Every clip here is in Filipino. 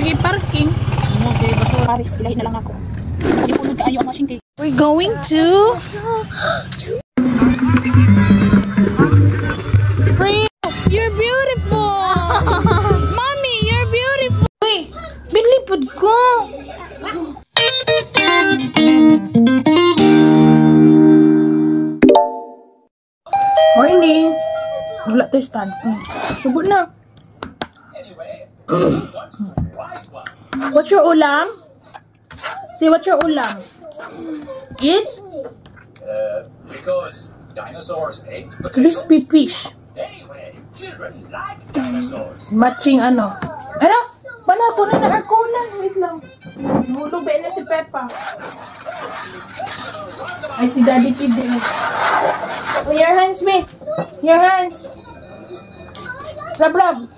Pagi parking. Okay, basura. Paris, ilahin na lang ako. Nakalipunod ka ayo ang machine kay. We're going to Free. You're beautiful. Mommy, you're beautiful. Hey, bilipod ko. Morning. Wala tayo stand. Subot na. What's your ulam? Say, what's your ulam? It's because dinosaurs ate crispy fish. Anyway, children like dinosaurs. Matching ano? Ano? Panato na nakakulan. Wait lang. Nahulubi na si Peppa. Ay, si Daddy Kid din. Oh, your hands, me. Your hands. Rub, rub.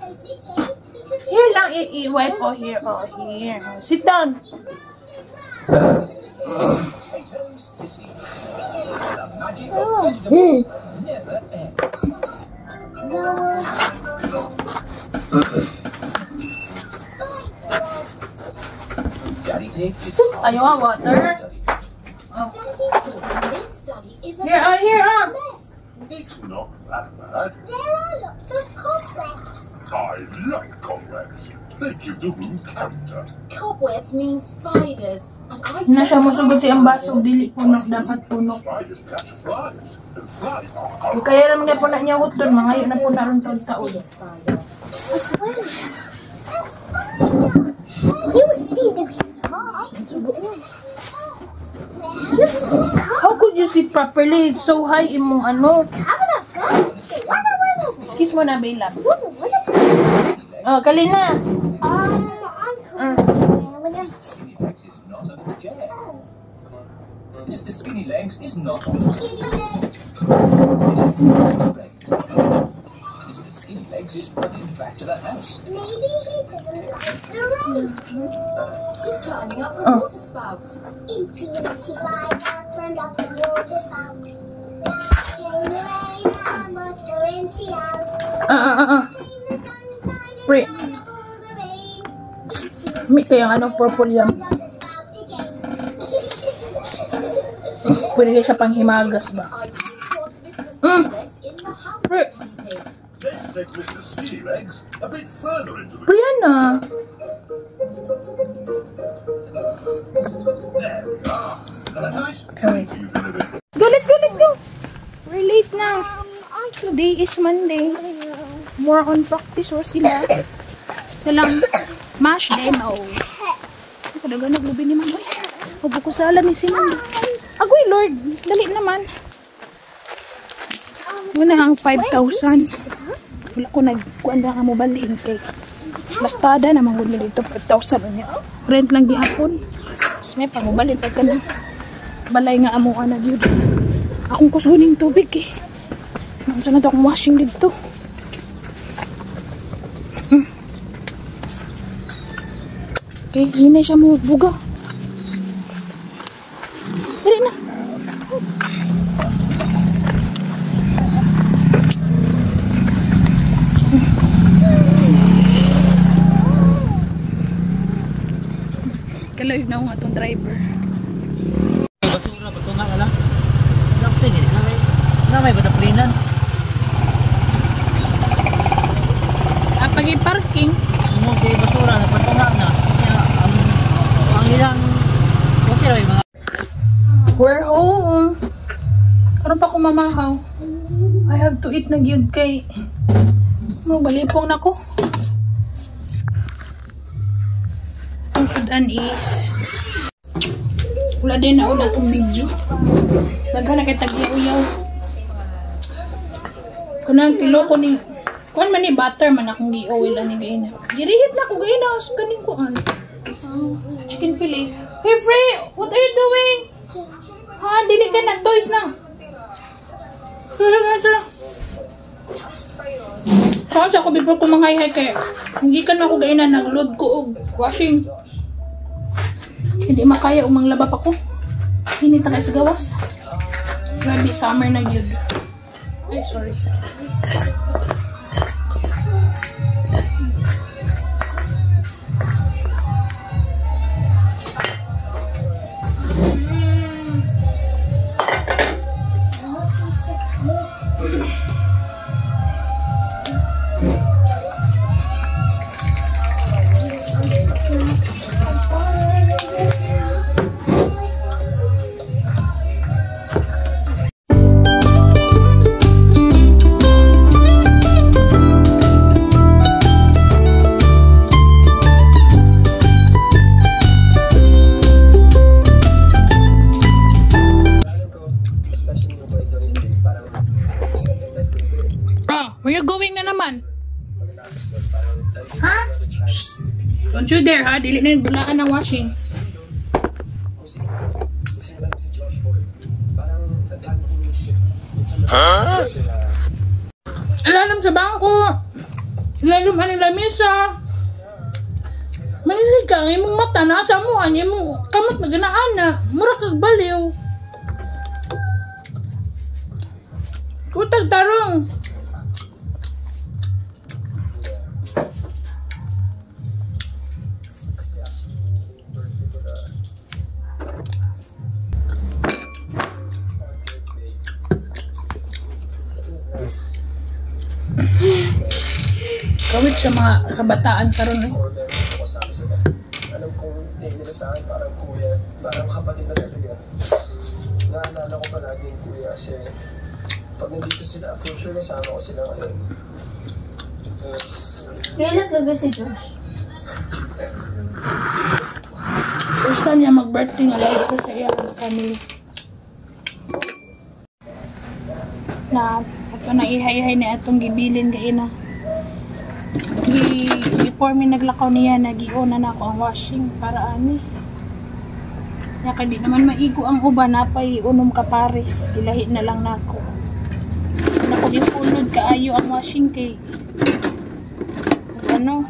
Here lang, i-wipe. Oh, here. Oh, here. Sit down. Ayaw, water. Oh. Here, here, It's not that bad. There are lots of cobwebs. I like cobwebs. They give the room character. Cobwebs mean spiders, and I Na siya musugod si ang baso, dili puno, dapat puno. Spiders catch flies, and flies are Kaya naman niya po na niya doon, mangayo na po na rin taon. You stay the How could you sit properly? It's so high imong ano. Excuse mo na, Bella. Oh, kalina. Skinny legs is not under the chair. Mr. Skinny Legs is not on the chair. It is correct. Mr. Skinny Legs is running back to the house. Maybe he doesn't like the rain. He's climbing up the water spout. Incy Wincy slide down, climbed up the water spout. Now came the rain and Buster Incy out. Came the sunshine Pre. and all the rain. May kaya anong purple yan. Climbed up the spout again. Pwede kaya siya pang himagas ba? I put Mr. Skinny Legs in the house. Pre. Let's take Mr. Skinny Legs a bit further into the... Brianna. There we are. And a nice Alright. treat for you to live in. Let's go, let's go, let's go. We're late na. Today is Monday. More on practice or sila. Silang mash demo. Kadaga naglubi ni Mamoy. Huwag ko sala ni si Mando. Agoy Lord, dali naman. Muna ang 5,000. Wala ko nagkuhan na nga mo balihin kay Bastada naman ko dito 5,000 niya. Rent lang gihapon. Mas may pangubalin tayo ka na. Balay nga amuan na yun. Akong kusguning tubig eh. Naunsa na ito akong washing dito. Okay, hinay siya mo buga. Dali na. Kalayo na ako nga itong driver. Basura, patunga ka lang. Lampin eh. Namay ba na plinan? Pagi parking. Okay, basura, patunga na. Ang ilang... Okay raw yung mga... We're home. Karon pa ko mamahaw. I have to eat na gyud kay balipong na ko. Ang sudan is wala din na una itong video. Daghan na kay tagyaw-yaw. Kunang kilo ko ni kuan man ni butter man akong gi-oil ani gaina. Girihit na ko gaina sa kaning kuan. Chicken fillet. Hey Frey, what are you doing? Ha, dili ka na toys na. Kaya sa ako before ko manghay-hay kaya hindi ka na ako gaina nag-load ko og washing. Hindi makaya umang labap ako. Hinita kayo sa gawas. Grabe, summer na yun. Ay, sorry. Don't you dare ha, dili na dulaan ng washing. Ilalim sa bangko. Ilalim ang lamisa. Manilig ka, imong mata na sa mo, imong kamot na ganaan na. Mura kag baliw. Kutag tarong. Kawit sa mga kabataan karon eh. Alam kong tingin nila sa akin parang kuya, parang kapatid na talaga. Naalala ko palagi yung kuya kasi pag nandito sila, for sure nasama ko sila ngayon. Kailan talaga si Josh? First time niya mag-birthday nga lagi ko sa iyang family. Na ato na ihay-hay na atong gibilin kay na. Before mi naglakaw niya, nagiuna na ako ang washing para ani. Ya kay di naman maigo ang uban, napay unom ka pares, ilahi na lang nako. Nako gipunod kaayo ang washing kay ano.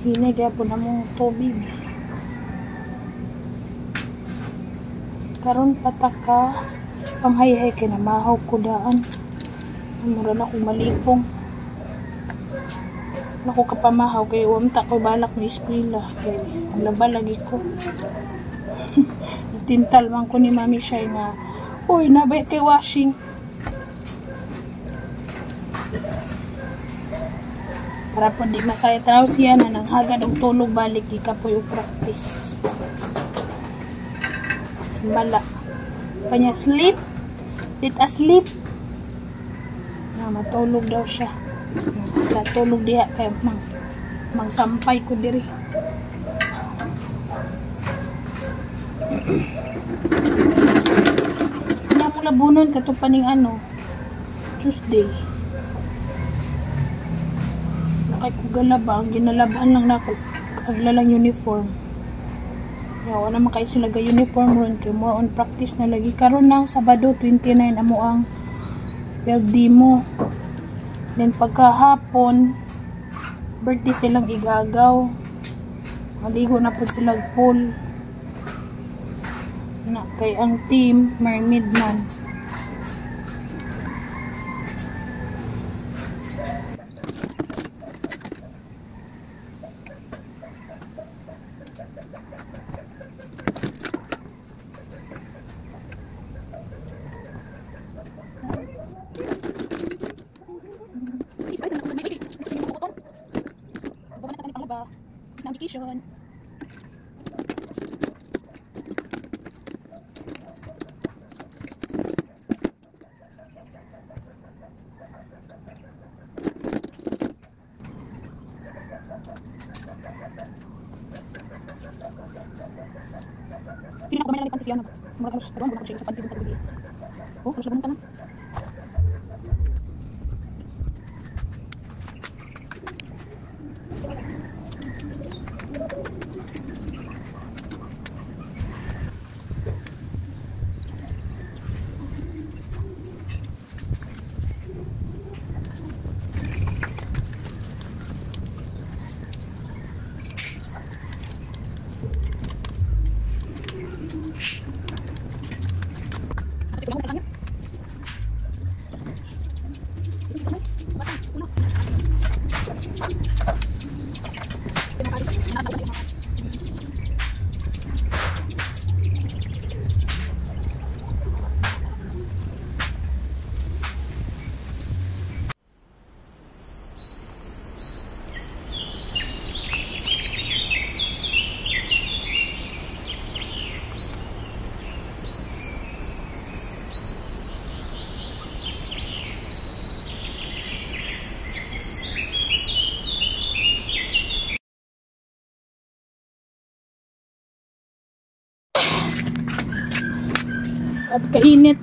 Hinay po na mong tubig. Karon pataka panghay-hay kay na mahaw ko daan. Mura na akong malipong. Naku kapamahaw kay wamta ko balak ni eskwela. Kaya ang laba lagi ko. Tintal man ko ni Mami Shay na, uy, nabay kay washing. Para po di masaya tanaw siya na nang hagad og tulog balik di ka po yung practice. Mala. Kanya sleep. Let us sleep. Na matulog daw siya. Natulog diha kay mangsampay ko diri. Wala mo labunon kato paning ano Tuesday. Nakay ko galaba, ang ginalabahan lang nako aglalang uniform. Yawa na makay sila ga uniform ron kay more on practice na lagi karon na Sabado 29 amo ang LD mo. Then pagkahapon birthday silang igagaw. Maligo na po sila pool. Na kay ang team mermaid man. Education. Pili na ko manalipang siya na. Mura halos karon ko siya sa panty ng tabi. Oh, halos labon tanan. At kainit.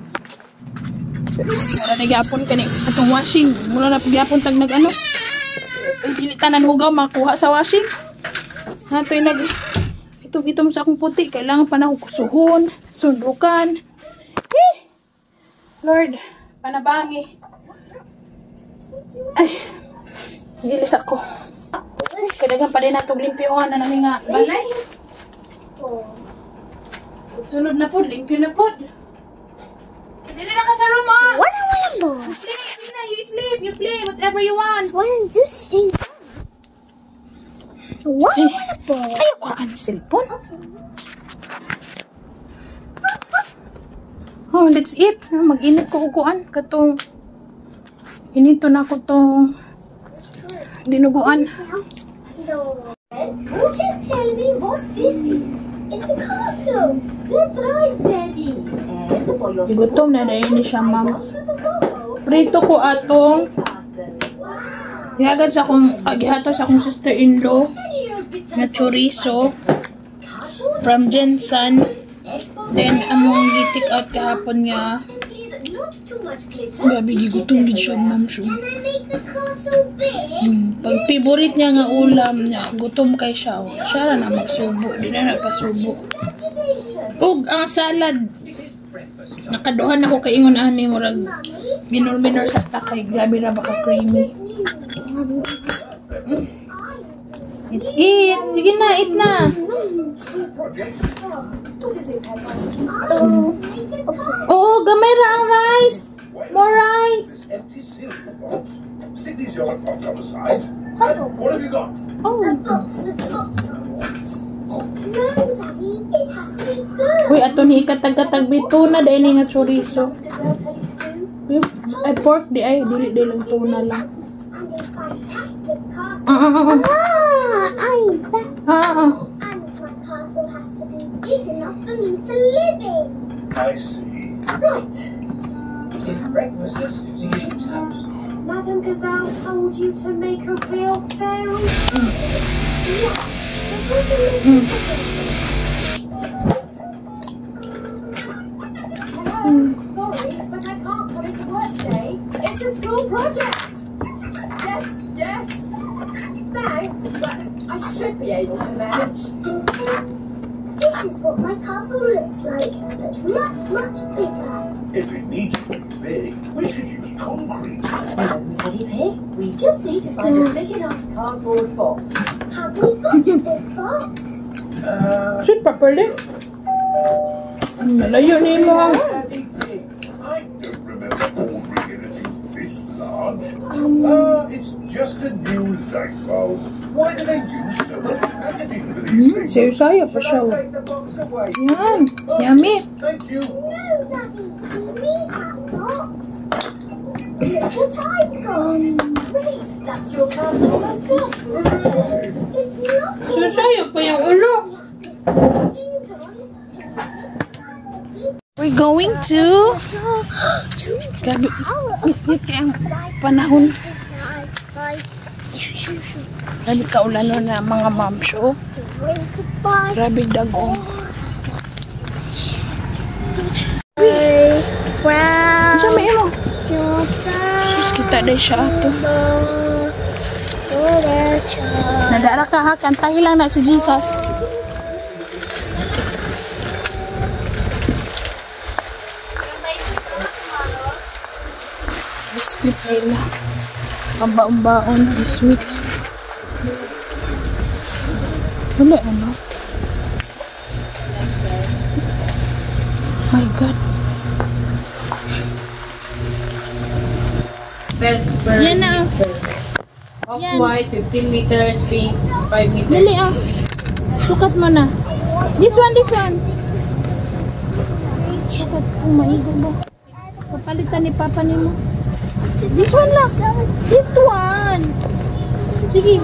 Mura na gyapon kani atong washing. Mura na gyapon tag nag ano. Dili tanan hugaw makuha sa washing. Natoy nag itom sa akong puti, kailangan pa na kusuhon, sundukan. Lord, panabangi. Ay, gilis ako. Kadagan pa rin natong limpyohan na namin nga balay. Sunod na po, limpyo na po. Dili na ka sa room, ah! What do I want? You sleep, you play, whatever you want. One, two, stay. What do I want? Ayaw ko ang cellphone. Oh, let's eat. Mag-init ko uguan. Katong, inito na ko tong dinuguan. Who can tell me what this is? It's a castle. That's right, Daddy. And for your Gutom na dahil ni siya, ma'am. Prito ko atong gihagad sa akong, gihata sa akong sister-in-law na chorizo from Jensen. Then, among gi-take out kahapon niya. Grabe, gigutom gid siya, ma'am. Can I make the castle big? Pag favorite niya nga ulam niya, gutom kay siya. Oh. Siya na magsubo. Di na napasubo. Ug, ang salad. Nakaduhan ako kay ingon ani murag minor sa takay. Grabe ra baka creamy. It's eat. Sige na, eat na. Oo, gamay ra ang rice. More rice. Empty cereal box. Stick these yellow pots on the side. What have you got? A box with lots of nuts. No, Daddy, it has to be good. Uy, ato ni ikatag-katag bituna dahil ni nga chorizo. Ay, pork di ay. Dili lang tuna lang. And a fantastic castle. I'm back. And my castle has to be big enough for me to live in. I see. Right. It's breakfast at Susie Sheep's house. Madame Gazelle told you to make a real fairy? Yes. Sorry, but I can't put it to work today. It's a school project. Yes. Thanks, but I should be able to manage. This is what my castle looks like, but much bigger. If it needs to be big, we should use concrete. Teddy Pig, we just need to find a big enough cardboard box. Have we got a big box? Shoot properly. Malayo ni mo. I don't remember ordering anything this large. It's just a new light bulb. Why do they use so much packaging for these things? Sayo-sayo pa siya. Take the box away. Yan. Yummy. Thank you. No, Daddy, we need that box. Look what I've got. Great, that's your castle almost done. It's not Sayo-sayo pa yung ulo. We're going to Gabi. Ang panahon. Grabe kaulan na mga ma'am show. Grabe dagong. Wow. Diyan may imo. Sus, kita dahil siya ato. Nadara ka ha, kantahin lang na si Jesus. Biscuit nila. Pambaon-baon this week. Wala ano? My God. Best per Yan na. off-white, 15 meters, pink, 5 meters. Dali ah. Sukat mo na. This one. Sukat. Oh my God. Papalitan ni Papa ni mo. This one lang. This one. Sige.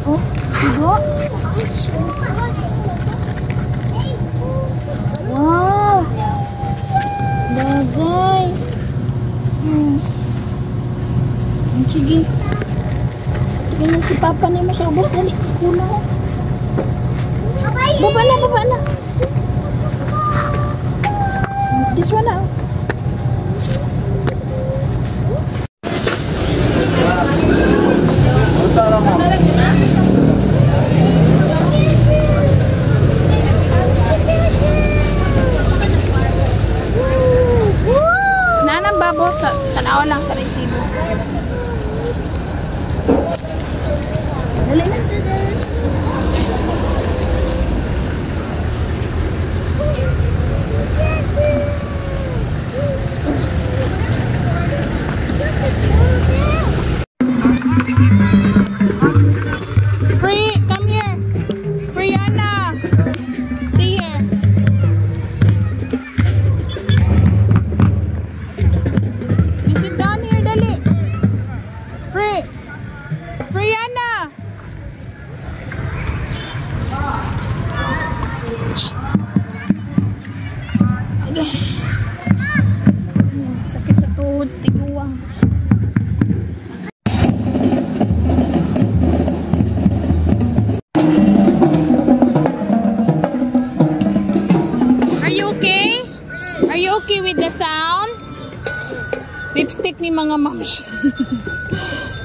Oh, sigo. Wow. Bagay. Sige. Tingnan si Papa ni mo sa ubos. Dali. Kulang. Baba na. This one na. Dali na. Free, come here. Friana, stay here. You sit down here, dali. Free, Friana. Okay. Sakit sa tuhod, sa tiguang. Okay with the sound? Lipstick ni mga mams.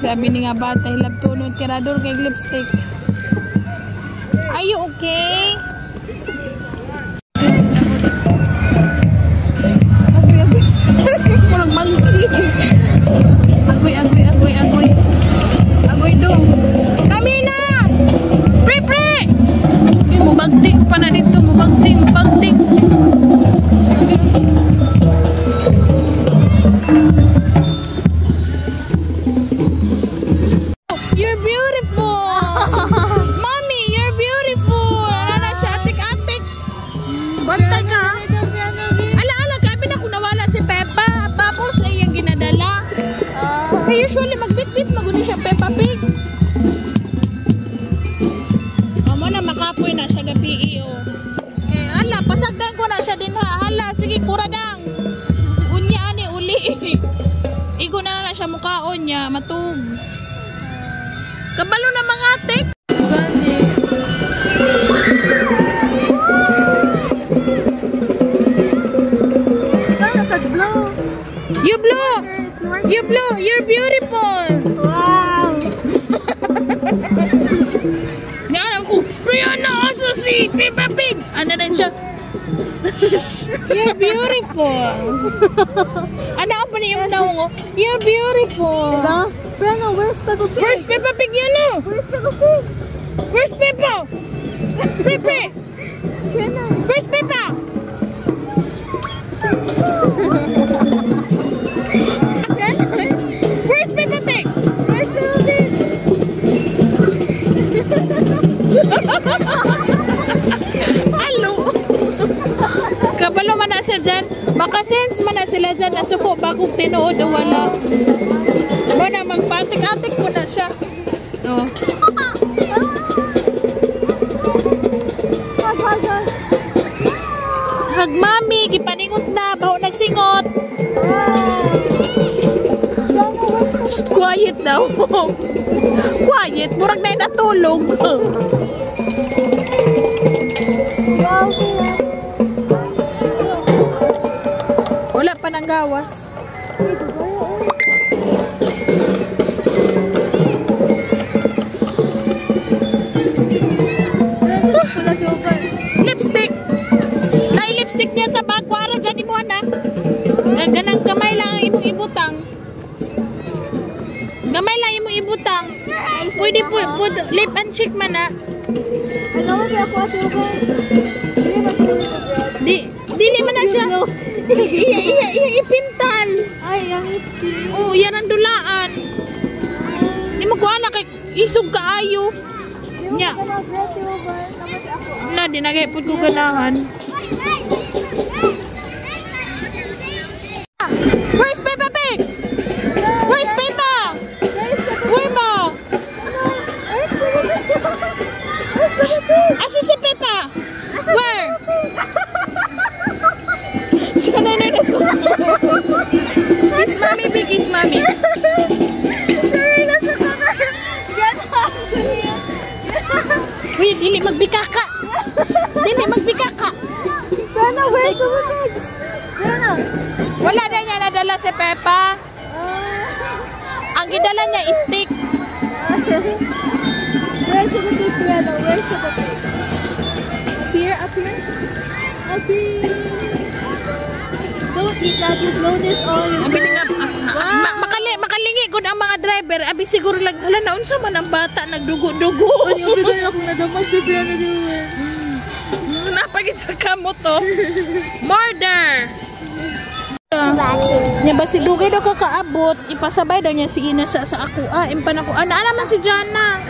Grabe ni nga bata. Hilab tunod tirador kay lipstick. Are you okay? Murag monkey. Agoy, agoy, agoy, agoy. Agoy dong. Kami na! Pre, pre! Mubagting pa na dito. Mubagting, mubagting. You're beautiful! Mommy, you're beautiful! Ano siya? Atik-atik! Bantay ka! Ala-ala, kami na kung nawala si Peppa. Bubbles na yung ginadala. Usually, magbit-bit magunin siya Peppa Pig. Amo na, makapoy na siya gabi. Ala, pasagdan ko na siya din ha. Hala, sige, kuradang. Unya ani uli. Igo na siya mukhaon niya, matug. Kabalo na mga atik. Gani. You blow. You blow. You're beautiful. Wow. Yan ako. Brianna also si Peppa Pig. Ano rin siya? You're beautiful. Ano pa niya yung naong ko? You're beautiful. Brianna, where's Peppa Pig? Where's Peppa Pig? Yan o. Where's Peppa Pig? Where's Peppa? Pre. Brianna. Where's Peppa? Where's Peppa Pig? Where's Peppa Pig? Hello. Kabalo man na siya dyan. Makasense man na sila dyan. Nasuko bagong tinuod o wala. Wala, magpatik-atik ko na siya. No. Hag mami, gipaningot na. Baho nagsingot. Shh, quiet daw. Quiet, murag na yung natulog. Wala pa nang gawas. Lipstick. Nai-lipstick niya sa bag. Wara dyan mo na. Ganang kamay lang ang imong ibutang. Gamay lang imong ibutang. Pwede po lip and cheek man na. Ano ba ako ato ba? Dili man na siya. Iya ipintal. Ay, ang ipin. Oh, yan ang dulaan. Di mo kuha na kay isog kaayo. Nya. Na dinagay pud ko ganahan. Where's Peppa Pig? Where's Peppa? Where ba? Asa si Peppa? Where? Siya na nasuko. Kiss mommy, big kiss mommy. Uy, dili magbikaka. Dili magbikaka. Sana, where's the bag? Sana. Wala na niya nadala si Peppa. Ang gidala niya is stick. Where's the bag, Brianna? Where's the bag? Up here, up here. Up here. Don't eat that. You blow this all. Makalingi, good ang mga driver, abi siguro lang, hala, naunsa man ang bata, nagdugo-dugo. Ano, bigay ako nadamag si Piano Duwe. Napagit sa kamot to. Murder! Nya ba si Dugay daw kakaabot, ipasabay daw niya si Ina sa ako. Impan ako. Ana naman si Jana.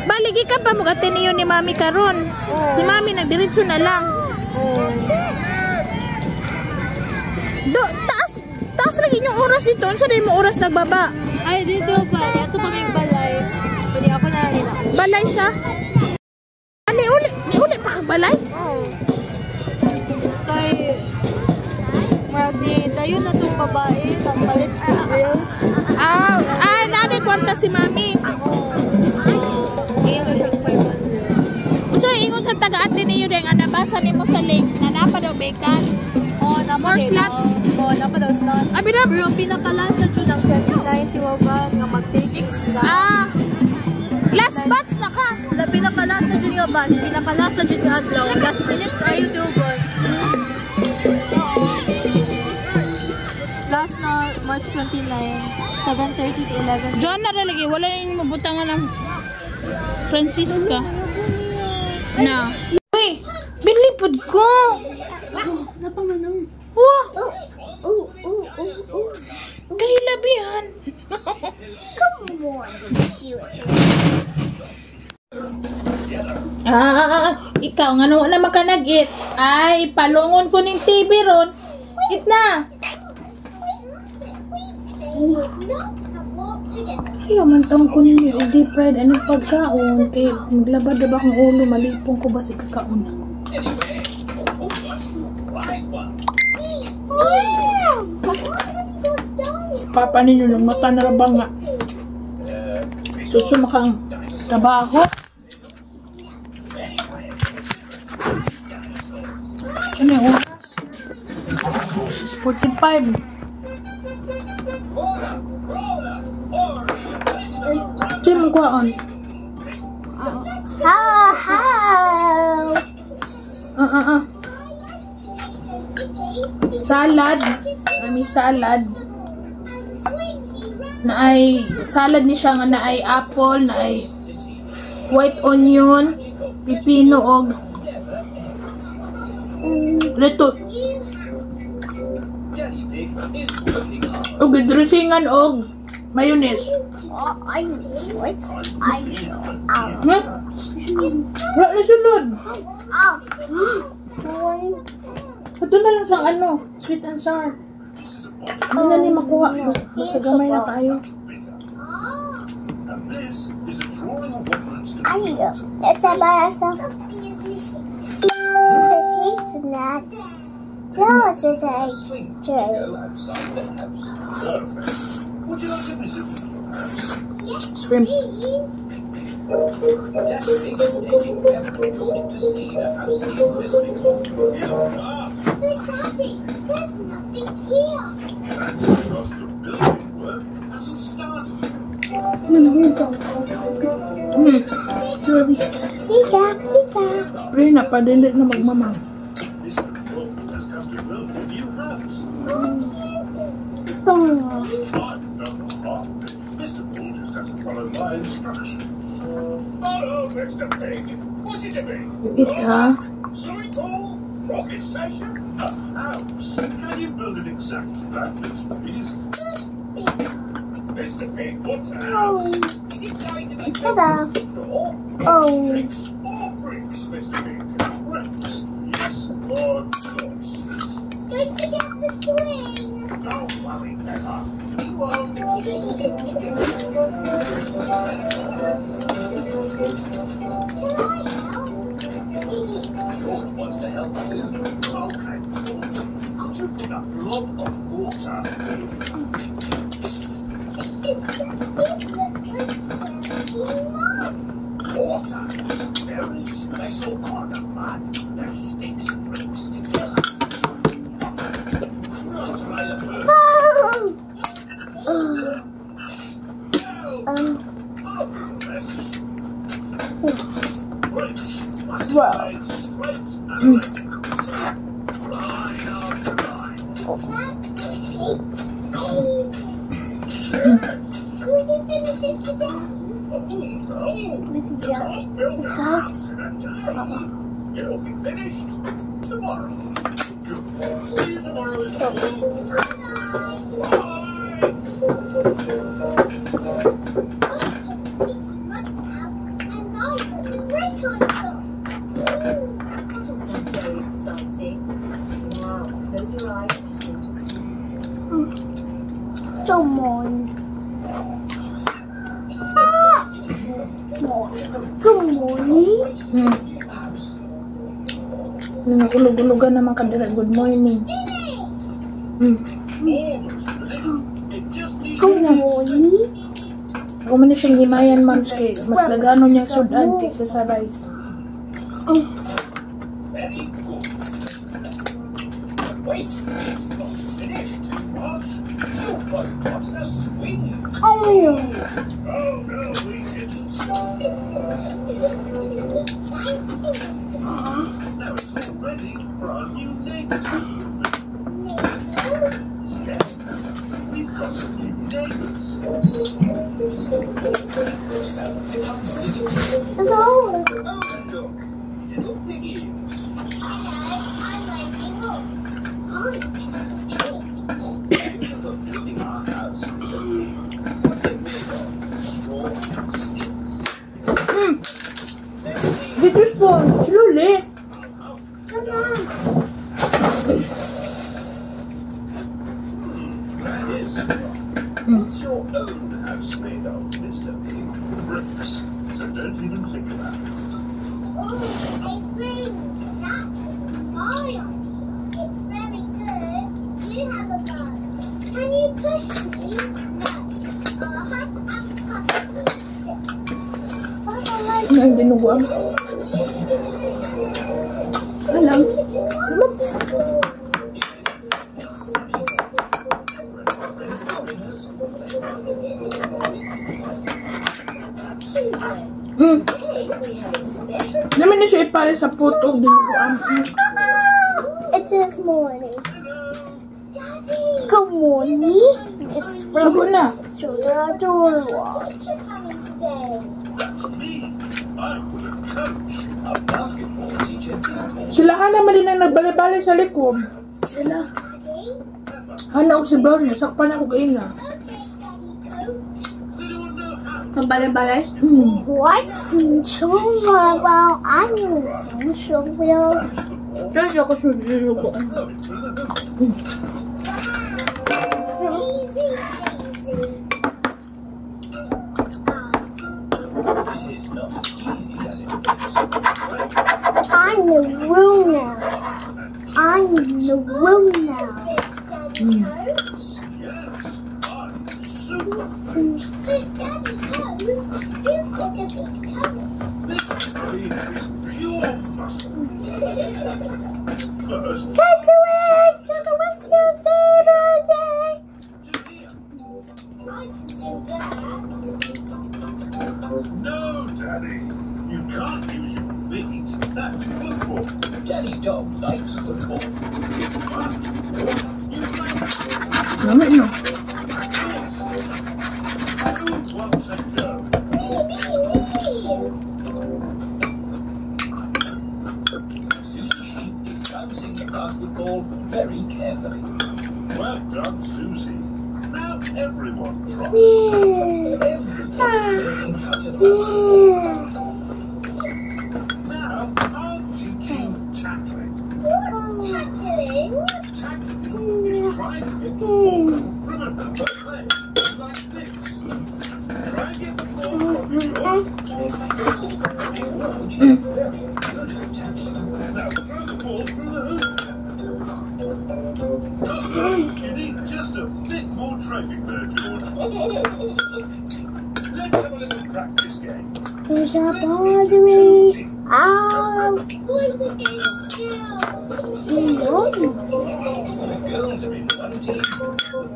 Baligi ka pa mo Ateneo ni Mami karon. Si Mami nagdiretso na lang. Taas lagi yung oras dito. Unsa din mo oras nagbaba? Ay, dito ba? Ito kaming balay. Pwede ako na rin ako. Balay sa? Ani uli pa kang balay? Kay Mardi, tayo na itong babae. Pampalit reels. Namin kwarta si Mami. So, ingon sa taga-Ateneo rin, nabasa ni mo sa link na napa daw bacon. More slots. Napa daw slots. Pero yung pinaka-last na June ng 2019, ba nga mag-take exam. Last batch na ka. Pinaka-last na June nga batch. Pinaka-last na June nga adlaw. Last minute na YouTube. Last na March 29, 7:30 to 11. John na lagi, wala na yung mabutangan ng Francisca. Na. Uy, bilipod ko. Napamanong. Wah. Kayo labihan. Come on, cute. Ikaw nga na makanagit. Ay, palungon ko ng TV ron. It na. Kaya man taong ko ninyo, deep fried, anong pagkaon? Kaya maglabad na ba akong ulo, malipong ko ba si kakaon? Papa ninyo ng mata na ba nga? Sutso makang trabaho. Ano yung oras? 45. Diyan mo kuhaan. Salad. May salad. Na ay salad ni siya nga na ay apple, na ay white onion, pipino og lettuce. Og dressingan og mayonnaise. Wala na sunod. Ito na lang sa ano, sweet and sour. Hindi na ni makuha. Basta gamay na kayo. It's a basa. It's a cake snacks. Tell us it's a tray. Would you like to visit? Shrimp. Daddy is taking George to see the house he is building. But Daddy, there's nothing here. That's because the building work hasn't started. Spray na pa din na magmamang. Mr. Pope has come to build a new house. Mr. Pope just has to follow my instructions. Hello, Mr. Pig. What's it to be? It Swimming pool? Rocket station? A house? Can you build it exactly like this, please? Mr. Pig, what's a house? Is it going to be built with straw, sticks, or bricks, Mr. Pig? Bricks, yes, good choice. Don't forget the swing. Don't worry, Peppa. You won't. George wants to help too. Okay, George. Could you put a blob of water? Water is a very special part of mud that sticks bricks together. Try the first. Bricks must be made straight and line after line. you finish it today? It's hard. It'll be finished tomorrow. Good. See you tomorrow at school. That all sounds very exciting. Now, close your eyes and go to sleep. Come on. Good morning. Nagulog-ulogan naman ka dira. Good morning. Good morning. Ako man na siyang himayan, ma'am, kay mas dagano niyang sudan kaysa sa rice. Very good. Wait, it's not finished. What? You've got a swing. Oh, Oh, no, we didn't. Now it's all ready for our new neighbours. Yes, we've got some new neighbours. hello. Oh, look, little piggies. For building our house, what's it made of? Straw and sticks. Dito po, slowly. That is strong. What's your own house made of, Mr. Pig? Bricks, so don't even think about it. Oh, it's really that was my idea. It's very good. You have a go. Can you push me? No. I'll have a couple. Ay, dinuguan. Alam. Naman na siya ipare sa puto. Dinuguan. It's this morning. Good morning. It's Subo na. Adora. I was a coach. A basketball teacher is called Silahan naman din ang nagbalik-balik sa likod. Sila. Hanaw si Brownie. Sakpan ako kayo na. Pambalik-balik? What? Well, I know social well. Kasi ako sa dinuguan. Easy, easy. This is not as easy as it looks. I'm the room now. I'm the room now. Yes, I'm super fit. But Daddy Coat, you've got a big toe. This beef is pure muscle. First, Take away to the rescue saber day. to here. I can do that. No, Daddy. You can't use your feet. That's football. Daddy Dog likes football. Basketball. You like Naman na. this. Who wants a go? Me. Susie Sheep is bouncing the basketball very carefully. Well done, Susie. Now everyone try. Everybody's learning how to bounce. Now I'll teach you tackling. What's tackling? Tackling is trying to get the ball from another leg, like this. Try and get the ball from yours. George is very good at tackling. Now throw the ball through the hoop. You need just a bit more training there, George. Let's have a little practice game. There's a boundary. Ow. Boys against girls. The girls are in one team, the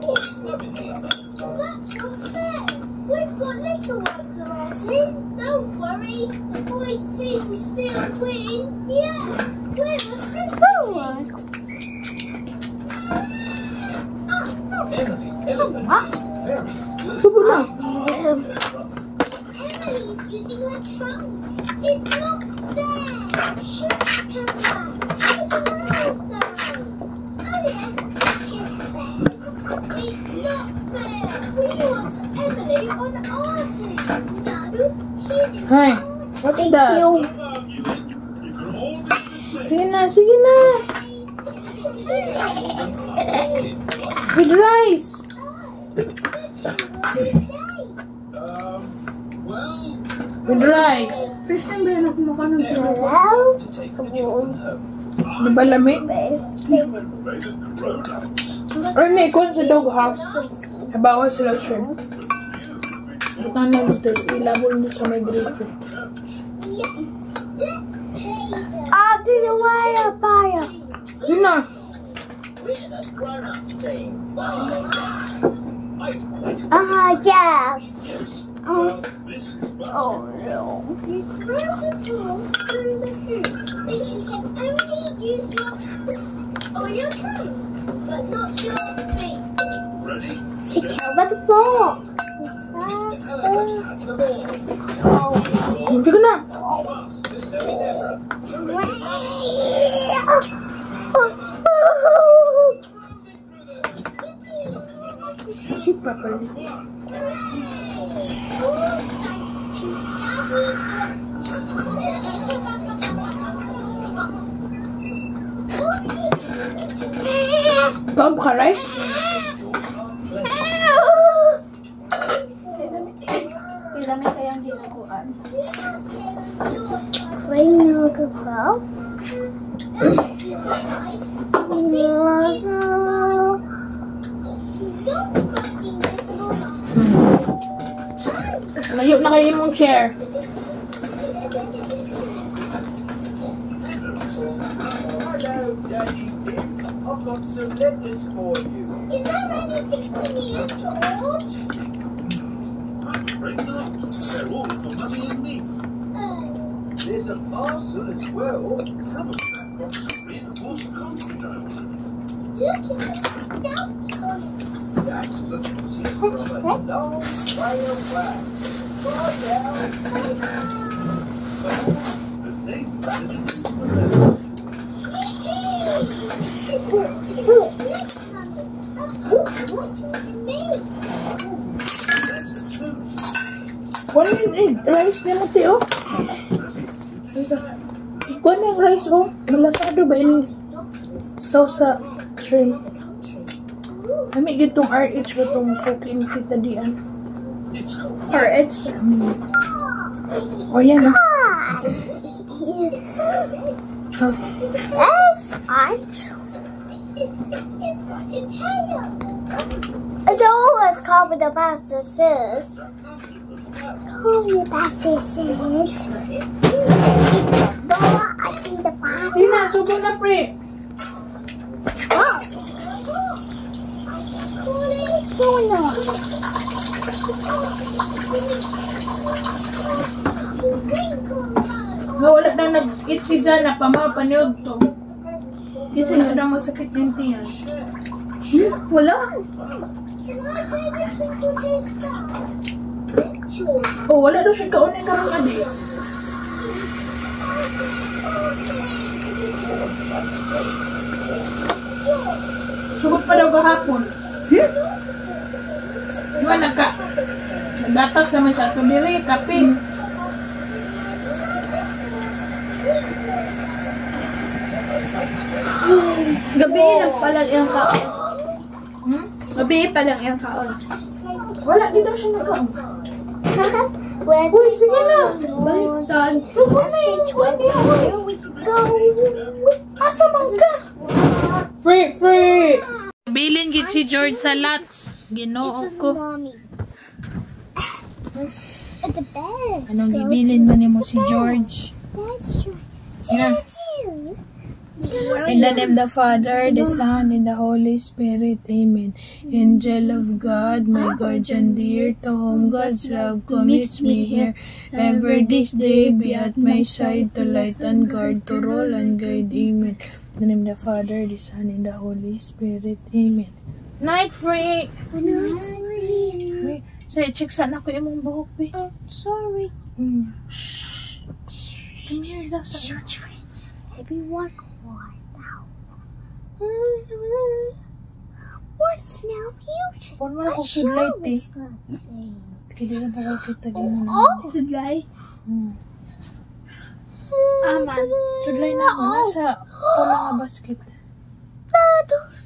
boys are in the other. That's not fair. We've got little ones on our team. Don't worry. The boys' team will still win. Yeah. We're a super team. Emily Elephant is very good. Subo na. Emily on Archie. No, she's in Hi. What's that? Sige na, sige na. With rice. With rice. First time ba yun ako makanan ng rice? To take the children home. Ano ba lami? Or naikon sa dog house. Habawa sila shrimp. Butang na dito. Ilabol nyo sa may grito. I'll do the wire fire. Yun na. Yes. Oh no. You throw the ball through the hoop. Then you can only use your hands or your trunk, but not your feet. Ready? To cover the ball. Hindi ko na. Sit properly. Tom ka rice? Kailan kayang ginaguan? Wait, no, go go. Layo na kayo mong chair. I've got some letters for you. Is there anything to me, George? I'm afraid not. They're all for Mummy and me. There's a parcel as well. Probably that box of reinforced concrete I ordered. Look at the stamps on it. That's the music from a long way away. Bye now. The name of the little Kuha yung rice niya mo, Teo. Kuha na yung rice, oh. Malasado ba yung sauce shrimp? Kami gitong RH ba itong sukin kita diyan? RH? O yan, oh. Yes, it's always called with the baptist. Call me baptist. I see the baptist. Sige na, subo na, pre. Wala na nag-eat si Jana, pamapaniog to. Kasi na daw masakit yung tiyan. Wala. Oh, wala daw siya kaunin karong adi. Sugot pa daw kahapon. Diba nagdatak sa may sa tubiri, kape. Gabi lang palang iyang kaon. Gabi pa lang iyang kaon. Wala, di daw siya nagkaon. Uy, sige na. Baliktad. Sugot na yun. Here we go. Asa man ka? Free! Bilin gid si George sa lots. Ginoo This is ko. mommy. At the bed. Anong bibilin mo nimo si George? That's true. Yeah. In the name of the Father, the Son, and the Holy Spirit. Amen. Angel of God, my guardian dear, to whom God's love commits me here. Ever this day be at my side, to light and guard, to roll and guide. Amen. In the name of the Father, the Son, and the Holy Spirit. Amen. Night, Free! Free. Say, check sana ko imong buhok, be. Oh, sorry. Shh. Come here, that's Maybe one more now. What's Smell beautiful. Pon mo na kung sudlight eh. Kaya lang pa kita din mo. Sudlay. Aman. Sudlay na ako. Nasa pula nga basket.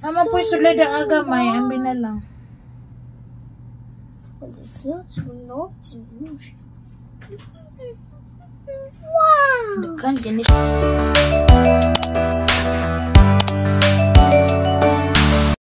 Aman po yung sudlay na agamay. Ambi na lang. Wow. Dekan, jenis.